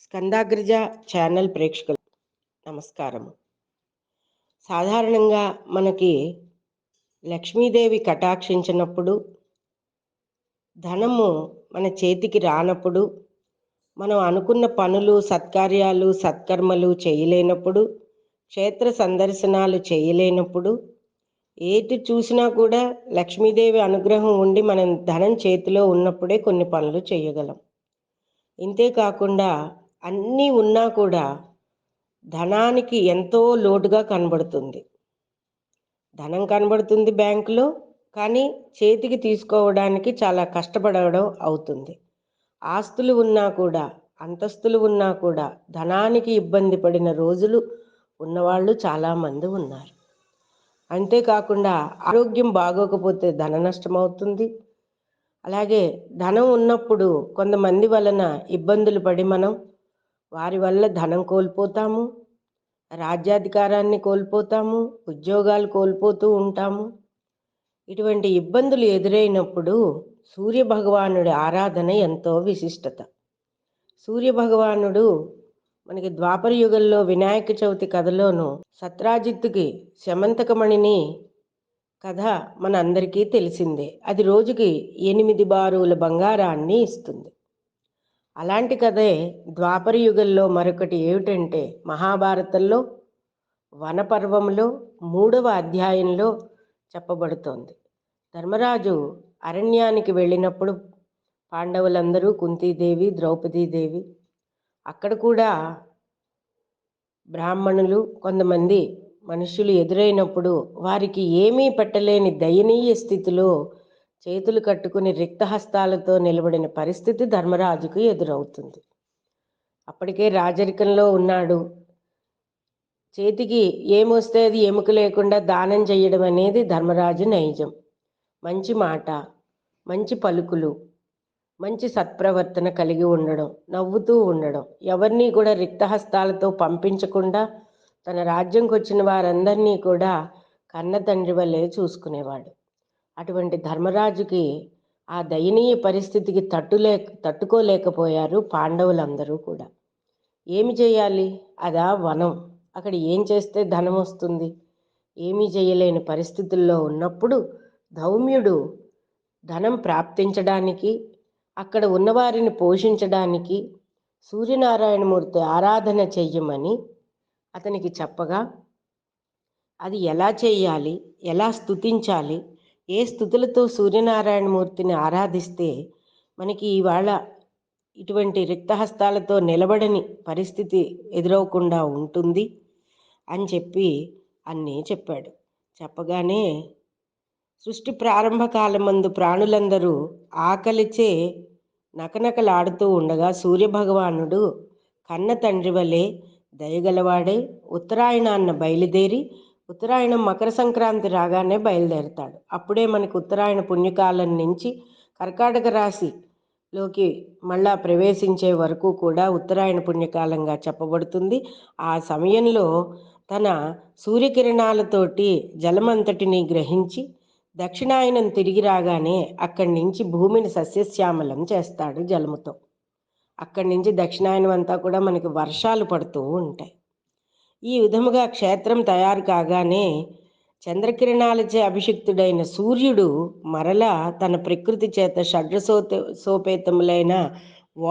స్కందాగ్రజ channel ప్రేక్షకులు నమస్కారం. సాధారణంగా మనకి లక్ష్మీదేవి కటాక్షించినప్పుడు, ధనము మన చేతికి రానప్పుడు, మనం అనుకున్న పనులు, సత్కార్యాలు, సత్కర్మలు చేయలేనప్పుడు, క్షేత్ర సందర్శనాలు చేయలేనప్పుడు, ఏటి చూసినా కూడా లక్ష్మీదేవి అనుగ్రహం ఉండి మనం ధనం చేతిలో ఉన్నప్పుడే కొన్ని పనులు చేయగలం. ఇంతే కాకుండా అన్నీ ఉన్నా కూడా ధనానికి ఎంతో లోటుగా కనబడుతుంది. ధనం కనబడుతుంది బ్యాంకులో, కానీ చేతికి తీసుకోవడానికి చాలా కష్టపడడం అవుతుంది. ఆస్తులు ఉన్నా కూడా, అంతస్తులు ఉన్నా కూడా ధనానికి ఇబ్బంది పడిన రోజులు ఉన్నవాళ్ళు చాలామంది ఉన్నారు. అంతేకాకుండా ఆరోగ్యం బాగోకపోతే ధన నష్టం అవుతుంది. అలాగే ధనం ఉన్నప్పుడు కొంతమంది వలన ఇబ్బందులు పడి మనం వారి వల్ల ధనం కోల్పోతాము, రాజ్యాధికారాన్ని కోల్పోతాము, ఉద్యోగాలు కోల్పోతూ ఉంటాము. ఇటువంటి ఇబ్బందులు ఎదురైనప్పుడు సూర్యభగవానుడి ఆరాధన ఎంతో విశిష్టత. సూర్యభగవానుడు మనకి ద్వాపర యుగంలో వినాయక చవితి కథలోను సత్రాజిత్తుకి శమంతకమణిని కథ మన అందరికీ తెలిసిందే. అది రోజుకి 8 బారుల బంగారాన్ని ఇస్తుంది. అలాంటి కథే ద్వాపర యుగంలో మరొకటి ఏమిటంటే మహాభారతంలో వనపర్వంలో 3వ అధ్యాయంలో చెప్పబడుతోంది. ధర్మరాజు అరణ్యానికి వెళ్ళినప్పుడు పాండవులందరూ, కుంతీదేవి, ద్రౌపదీదేవి, అక్కడ కూడా బ్రాహ్మణులు కొంతమంది మనుషులు ఎదురైనప్పుడు వారికి ఏమీ పెట్టలేని దయనీయ స్థితిలో చేతులు కట్టుకుని రిక్తహస్తాలతో నిలబడిన పరిస్థితి ధర్మరాజుకు ఎదురవుతుంది. అప్పటికే రాజరికంలో ఉన్నాడు. చేతికి ఏమొస్తే అది ఎముక లేకుండా దానం చేయడం అనేది ధర్మరాజు నైజం. మంచి మాట, మంచి పలుకులు, మంచి సత్ప్రవర్తన కలిగి ఉండడం, నవ్వుతూ ఉండడం, ఎవరినీ కూడా రిక్తహస్తాలతో పంపించకుండా తన రాజ్యంకి వచ్చిన వారందరినీ కూడా కన్న తండ్రి వల్లే చూసుకునేవాడు. అటువంటి ధర్మరాజుకి ఆ దయనీయ పరిస్థితికి తట్టుకోలేకపోయారు పాండవులందరూ కూడా. ఏమి చేయాలి? అదా వనం, అక్కడ ఏం చేస్తే ధనం వస్తుంది? ఏమీ చేయలేని పరిస్థితుల్లో ఉన్నప్పుడు ధౌమ్యుడు ధనం ప్రాప్తించడానికి, అక్కడ ఉన్నవారిని పోషించడానికి సూర్యనారాయణమూర్తి ఆరాధన చెయ్యమని అతనికి చెప్పగా, అది ఎలా చేయాలి, ఎలా స్తుతించాలి, ఏ స్థుతులతో సూర్యనారాయణమూర్తిని ఆరాధిస్తే మనకి ఇవాళ ఇటువంటి రిక్తహస్తాలతో నిలబడని పరిస్థితి ఎదురవకుండా ఉంటుంది అని చెప్పి అన్నీ చెప్పాడు. చెప్పగానే సృష్టి ప్రారంభ కాలమందు ప్రాణులందరూ ఆకలిచే నకనకలాడుతూ ఉండగా సూర్యభగవానుడు కన్న తండ్రి వలె దయగలవాడే ఉత్తరాయణాన్న బయలుదేరి, ఉత్తరాయణం మకర సంక్రాంతి రాగానే బయలుదేరతాడు. అప్పుడే మనకు ఉత్తరాయణ పుణ్యకాలం నుంచి కర్కాటక రాశిలోకి మళ్ళా ప్రవేశించే వరకు కూడా ఉత్తరాయణ పుణ్యకాలంగా చెప్పబడుతుంది. ఆ సమయంలో తన సూర్యకిరణాలతోటి జలమంతటిని గ్రహించి దక్షిణాయనం తిరిగి రాగానే అక్కడి నుంచి భూమిని సస్యశ్యామలం చేస్తాడు జలముతో. అక్కడి నుంచి దక్షిణాయనం అంతా కూడా మనకి వర్షాలు పడుతూ ఉంటాయి. ఈ విధముగా క్షేత్రం తయారు కాగానే చంద్రకిరణాలచే అభిషిక్తుడైన సూర్యుడు మరలా తన ప్రకృతి చేత షడ్రసోపేతములైన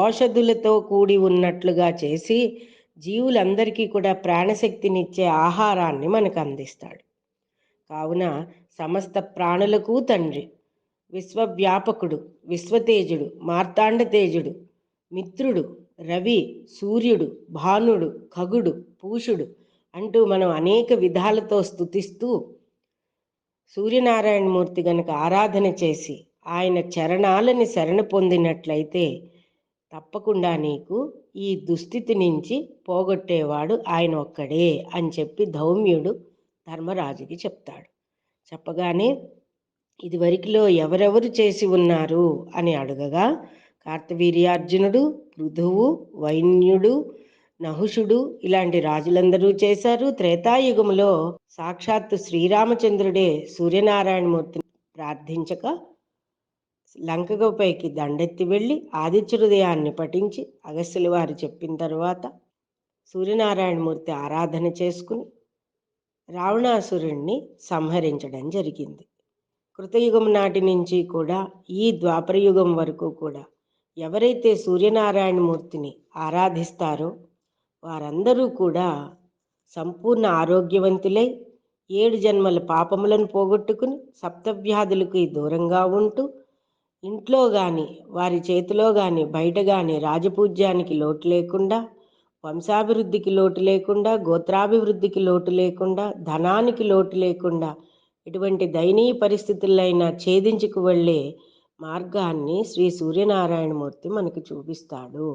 ఓషధులతో కూడి ఉన్నట్లుగా చేసి జీవులందరికీ కూడా ప్రాణశక్తినిచ్చే ఆహారాన్ని మనకు అందిస్తాడు. కావున సమస్త ప్రాణులకు తండ్రి, విశ్వవ్యాపకుడు, విశ్వతేజుడు, మార్తాండతేజుడు, మిత్రుడు, రవి, సూర్యుడు, భానుడు, ఖగుడు, పూషుడు అంటూ మనం అనేక విధాలతో స్తుతిస్తూ సూర్యనారాయణమూర్తి గనక ఆరాధన చేసి ఆయన చరణాలని శరణ పొందినట్లయితే తప్పకుండా నీకు ఈ దుస్థితి నుంచి పోగొట్టేవాడు ఆయన ఒక్కడే అని చెప్పి ధౌమ్యుడు ధర్మరాజుకి చెప్తాడు. చెప్పగానే ఇదివరకులో ఎవరెవరు చేసి ఉన్నారు అని అడగగా కార్తవీర్యార్జునుడు, పృథువు, వైన్యుడు, నహుషుడు ఇలాంటి రాజులందరూ చేశారు. త్రేతాయుగంలో సాక్షాత్తు శ్రీరామచంద్రుడే సూర్యనారాయణమూర్తిని ప్రార్థించక లంకపైకి దండెత్తి వెళ్ళి ఆదిత్య హృదయాన్ని పఠించి అగస్త్యుల వారు చెప్పిన తర్వాత సూర్యనారాయణమూర్తి ఆరాధన చేసుకుని రావణాసురుణ్ణి సంహరించడం జరిగింది. కృతయుగం నాటి నుంచి కూడా ఈ ద్వాపరయుగం వరకు కూడా ఎవరైతే సూర్యనారాయణమూర్తిని ఆరాధిస్తారో వారందరూ కూడా సంపూర్ణ ఆరోగ్యవంతులై 7 జన్మల పాపములను పోగొట్టుకుని సప్తవ్యాధులకి దూరంగా ఉంటూ ఇంట్లో కానీ వారి చేతిలో కానీ బయట కానీ రాజపూజ్యానికి లోటు లేకుండా, వంశాభివృద్ధికి లోటు లేకుండా, గోత్రాభివృద్ధికి లోటు లేకుండా, ధనానికి లోటు లేకుండా ఇటువంటి దయనీయ పరిస్థితులైనా ఛేదించుకు వెళ్ళే మార్గాన్ని శ్రీ సూర్యనారాయణమూర్తి మనకు చూపిస్తాడు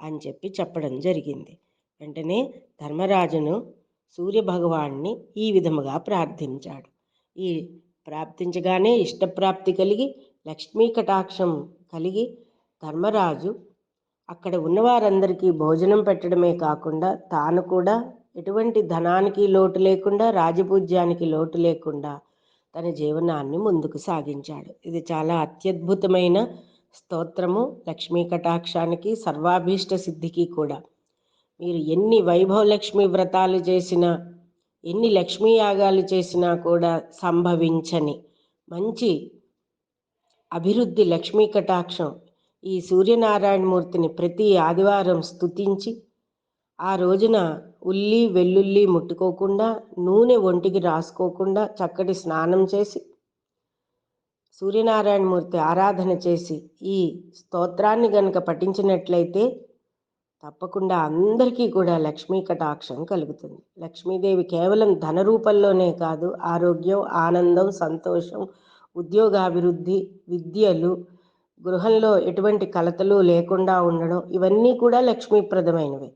అని చెప్పడం జరిగింది. వెంటనే ధర్మరాజును సూర్యభగవాన్ని ఈ విధముగా ప్రార్థించాడు. ఈ ప్రార్థించగానే ఇష్టప్రాప్తి కలిగి లక్ష్మీ కటాక్షం కలిగి ధర్మరాజు అక్కడ ఉన్నవారందరికీ భోజనం పెట్టడమే కాకుండా తాను కూడా ఎటువంటి ధనానికి లోటు లేకుండా, రాజపూజ్యానికి లోటు లేకుండా తన జీవనాన్ని ముందుకు సాగించాడు. ఇది చాలా అత్యద్భుతమైన స్తోత్రము. లక్ష్మీ కటాక్షానికి, సర్వాభీష్ట సిద్ధికి కూడా మీరు ఎన్ని వైభవలక్ష్మి వ్రతాలు చేసినా, ఎన్ని లక్ష్మీ యాగాలు చేసినా కూడా సంభవించని మంచి అభివృద్ధి లక్ష్మీ కటాక్షం ఈ సూర్యనారాయణమూర్తిని ప్రతి ఆదివారం స్తుతించి ఆ రోజున ఉల్లి వెల్లుల్లి ముట్టుకోకుండా, నూనె ఒంటికి రాసుకోకుండా చక్కటి స్నానం చేసి సూర్యనారాయణమూర్తి ఆరాధన చేసి ఈ స్తోత్రాన్ని గనక పఠించినట్లయితే తప్పకుండా అందరికీ కూడా లక్ష్మీ కటాక్షం కలుగుతుంది. లక్ష్మీదేవి కేవలం ధన రూపంలోనే కాదు, ఆరోగ్యం, ఆనందం, సంతోషం, ఉద్యోగాభివృద్ధి, విద్యలు, గృహంలో ఎటువంటి కలతలు లేకుండా ఉండడం, ఇవన్నీ కూడా లక్ష్మీప్రదమైనవి.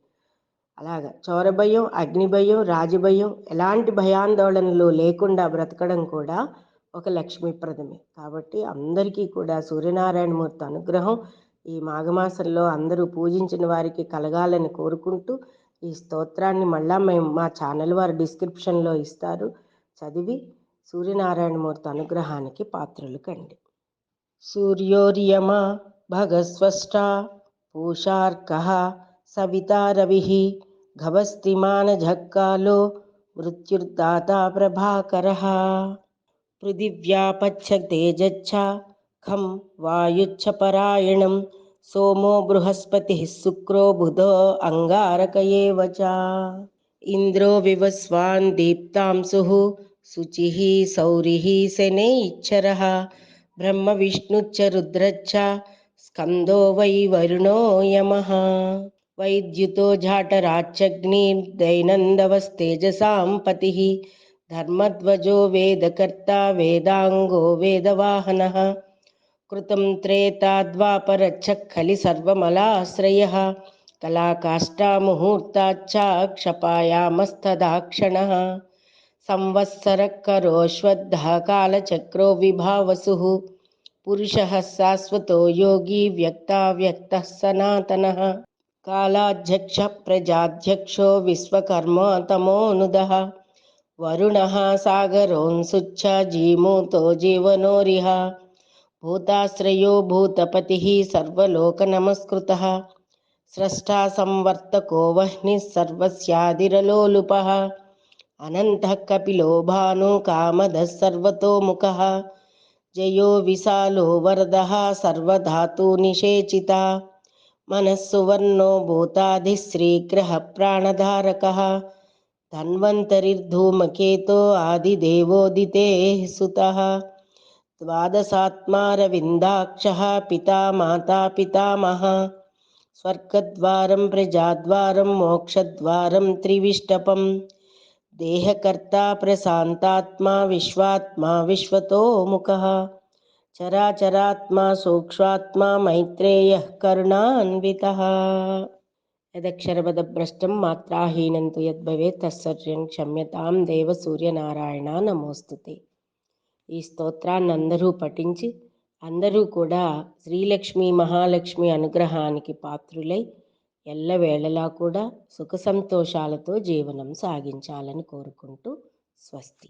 అలాగా చోరభయం, అగ్నిభయం, రాజభయం, ఎలాంటి భయాందోళనలు లేకుండా బ్రతకడం కూడా ఒక లక్ష్మీప్రదమే. కాబట్టి అందరికీ కూడా సూర్యనారాయణమూర్తి అనుగ్రహం ఈ మాఘమాసంలో అందరూ పూజించిన వారికి కలగాలని కోరుకుంటూ ఈ స్తోత్రాన్ని మళ్ళా మా ఛానల్ వారు డిస్క్రిప్షన్లో ఇస్తారు, చదివి సూర్యనారాయణమూర్తి అనుగ్రహానికి పాత్రలు కండి. సూర్యోర్యమ భగస్వష్టా పూషార్కః సవితా రవిః ఘవస్తిమానఝక్కాలో మృత్యుర్దాతా ప్రభాకరః పృథివ్యాపచ్చ తేజచ్చ ఖం వాయుచ్చ పరాయణం సోమో బృహస్పతి శుక్రో బుధో అంగారక ఏవ చ ఇంద్రో వివస్వాన్ దీప్తాంశుః శుచిః సౌరిః శనైశ్చరః బ్రహ్మ విష్ణుశ్చ రుద్రశ్చ స్కందో వై వరుణో యమః వైద్యుతో జాఠరాచ్చగ్నిర్దైనందవస్తేజసాం పతిః ధర్మధ్వజో వేదకర్తా వేదాంగో వేదవాహనః కృతం త్రేతాద్వాపరచ్చ ఖలి సర్వమలాశ్రయః కళాకాష్ఠాముహూర్తాచ్చ క్షపాయామస్తదాక్షణః సంవత్సరః కరోష్వద్ధః కాలచక్రో విభావసుః పురుషः శాశ్వతో యోగి వ్యక్తావ్యక్తః సనాతనః కాలాధ్యక్ష ప్రజాధ్యక్షో విశ్వకర్మ తమోనుదః వరుణః సాగరోంసుచ్చ జీమూతో జీవనోరిహ భూతాశ్రయో భూతపతిః సర్వలోక నమస్కృతః స్రష్టా సంవర్తకో వహ్నిః సర్వస్యాదిరలోలుపః అనంతః కపిలో భాను కామదః సర్వతోముఖః జయో విశాలో వరదః సర్వధాతు నిషేచిత మనస్సువర్ణో భూతాది శ్రీగ్రహ ప్రాణధారకః ధన్వంతరిర్ధూమకేతో ఆదిదేవోదితే సుతః ద్వాదశాత్మారవిందాక్షః పితా మాతా పితామహ స్వర్గద్వారం ప్రజాద్వారం మోక్షద్వారం త్రివిష్టపం దేహకర్తా ప్రశాంతాత్మా విశ్వాత్మా విశ్వతోముఖః చరాచరాత్మా సూక్ష్మాత్మా మైత్రేయః కరుణాన్వితః యదక్షరపదభ్రష్టం మాత్రాహీనం తు యద్భవేత్ తత్సర్వం క్షమ్యతాం దేవ సూర్యనారాయణ నమోస్తుతే. ఈ స్తోత్రాన్ని అందరూ పఠించి అందరూ కూడా శ్రీలక్ష్మి మహాలక్ష్మి అనుగ్రహానికి పాత్రులై ఎల్లవేళలా కూడా సుఖ సంతోషాలతో జీవనం సాగించాలని కోరుకుంటూ స్వస్తి.